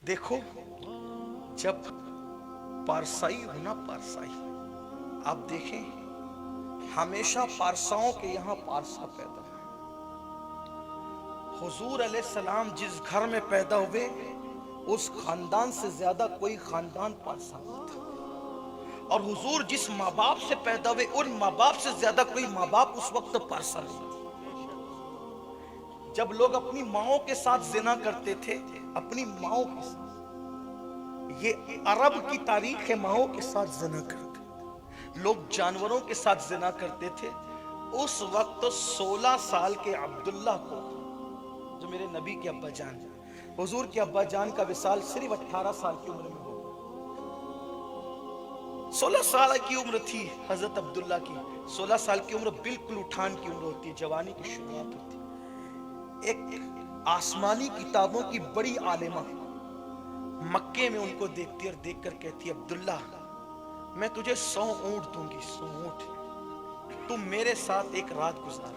دیکھو جب پارسائی ہونا پارسائی، آپ دیکھیں ہمیشہ پارساؤں کے یہاں پارسا پیدا ہے۔ حضور علیہ السلام جس گھر میں پیدا ہوئے اس خاندان سے زیادہ کوئی خاندان پارسا نہیں تھا، اور حضور جس ماں باپ سے پیدا ہوئے ان ماں باپ سے زیادہ کوئی ماں باپ اس وقت پارسا نہیں تھا۔ جب لوگ اپنی ماؤں کے ساتھ زنا کرتے تھے، اپنی ماؤں کے ساتھ، یہ عرب کی تاریخ ہے، ماؤں کے ساتھ زنا کرتے تھے، لوگ جانوروں کے ساتھ زنا کرتے تھے۔ اس وقت 16 سال کے عبداللہ کو، جو میرے نبی کے ابا جان، حضور کے ابا جان کا وصال صرف 18 سال کی عمر میں ہو گیا۔ 16 سال کی عمر تھی حضرت عبداللہ کی۔ 16 سال کی عمر بالکل اٹھان کی عمر ہوتی ہے، جوانی کی شروعات ہوتی ہے۔ ایک آسمانی کتابوں کی بڑی عالمہ مکے میں ان کو دیکھتی اور دیکھ کر کہتی، عبداللہ میں تجھے 100 اونٹ دوں گی، 100 اونٹ، تم میرے ساتھ ایک رات گزار۔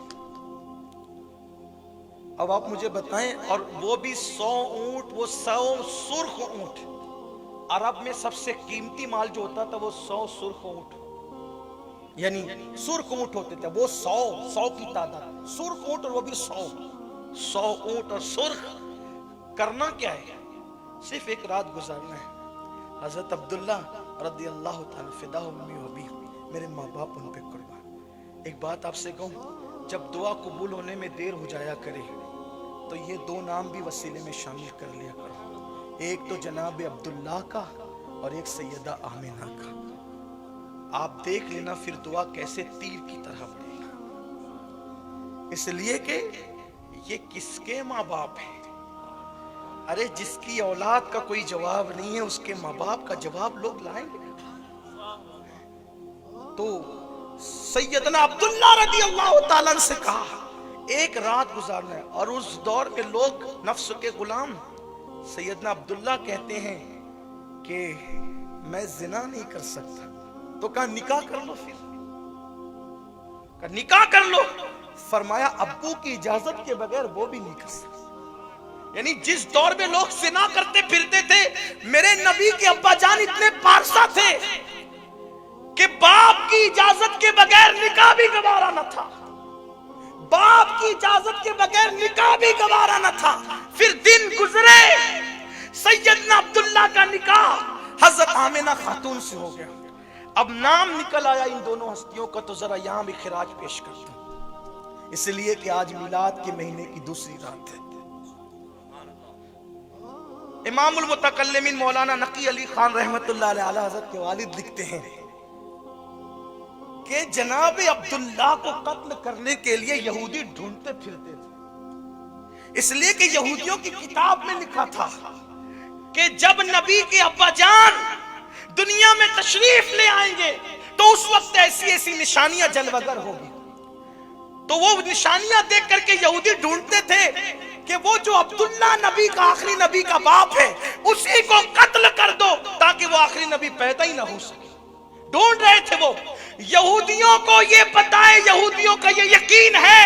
اب آپ مجھے بتائیں، اور وہ بھی 100 اونٹ، وہ 100 سرخ اونٹ۔ عرب میں سب سے قیمتی مال جو ہوتا تھا وہ 100 سرخ اونٹ، یعنی سرخ اونٹ ہوتے تھے، وہ 100 کی تعداد، سرخ اونٹ، اور وہ بھی 100 اونٹ اور سرخ۔ کرنا کیا ہے؟ صرف ایک رات گزارنا ہے۔ حضرت عبداللہ رضی اللہ تعالیٰ فدا امی و ابی، میرے ماں باپ ان پہ قربان۔ ایک بات آپ سے کہوں، جب دعا قبول ہونے میں دیر ہو جایا کرے تو یہ 2 نام بھی وسیلے میں شامل کر لیا کرو، ایک تو جناب عبداللہ کا اور ایک سیدہ آمنہ کا۔ آپ دیکھ لینا پھر دعا کیسے تیر کی طرح بڑھے گا، اس لیے کہ یہ کس کے ماں باپ ہیں؟ ارے جس کی اولاد کا کوئی جواب نہیں ہے اس کے ماں باپ کا جواب لوگ لائیں گے۔ تو سیدنا عبداللہ رضی اللہ تعالیٰ سے کہا ایک رات گزارنا ہے، اور اس دور میں لوگ نفس کے غلام۔ سیدنا عبداللہ کہتے ہیں کہ میں زنا نہیں کر سکتا، تو کہا نکاح کر لو، پھر کہا نکاح کر لو۔ فرمایا ابو کی اجازت کے بغیر وہ بھی نہیں کر سکتا۔ یعنی جس دور میں لوگ زنا کرتے پھرتے تھے، میرے نبی کے ابا جان اتنے پارسا تھے کہ باپ کی اجازت کے بغیر نکاح بھی گوارا نہ تھا، باپ کی اجازت کے بغیر نکاح بھی گوارا نہ تھا۔ پھر دن گزرے، سیدنا عبداللہ کا نکاح حضرت آمنہ خاتون سے ہو گیا۔ اب نام نکل آیا ان دونوں ہستیوں کا، تو ذرا یہاں بھی خراج پیش کرتا ہوں، اس لیے کہ آج میلاد کے مہینے کی دوسری رات ہے۔ امام المتکلمین مولانا نقی علی خان رحمت اللہ علیہ حضرت کے والد لکھتے ہیں کہ جناب عبداللہ کو قتل کرنے کے لیے یہودی ڈھونڈتے پھرتے تھے، اس لیے کہ یہودیوں کی کتاب میں لکھا تھا کہ جب نبی کے ابا جان دنیا میں تشریف لے آئیں گے تو اس وقت ایسی ایسی نشانیاں جلوگر ہوگی۔ تو وہ نشانیاں دیکھ کر کے یہودی ڈھونڈتے تھے کہ وہ جو عبداللہ نبی کا آخری نبی کا باپ ہے اسی کو قتل کر دو تاکہ وہ آخری نبی پیدا ہی نہ ہو سکے۔ ڈھونڈ رہے تھے وہ۔ یہودیوں کو یہ پتا ہے، یہودیوں کا یہ یقین ہے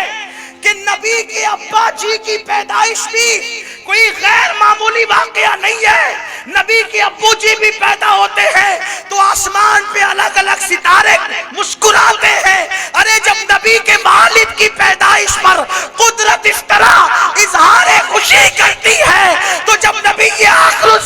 کہ نبی کے ابا جی کی پیدائش بھی کوئی غیر معمولی واقعہ نہیں ہے۔ نبی کے ابو جی بھی پیدا ہوتے ہیں تو آسمان پہ الگ الگ ستارے مسکراتے ہیں۔ ارے جب نبی کے والد کی پیدائش پر قدرت اس طرح اظہار خوشی کرتی ہے تو جب نبی کے آخر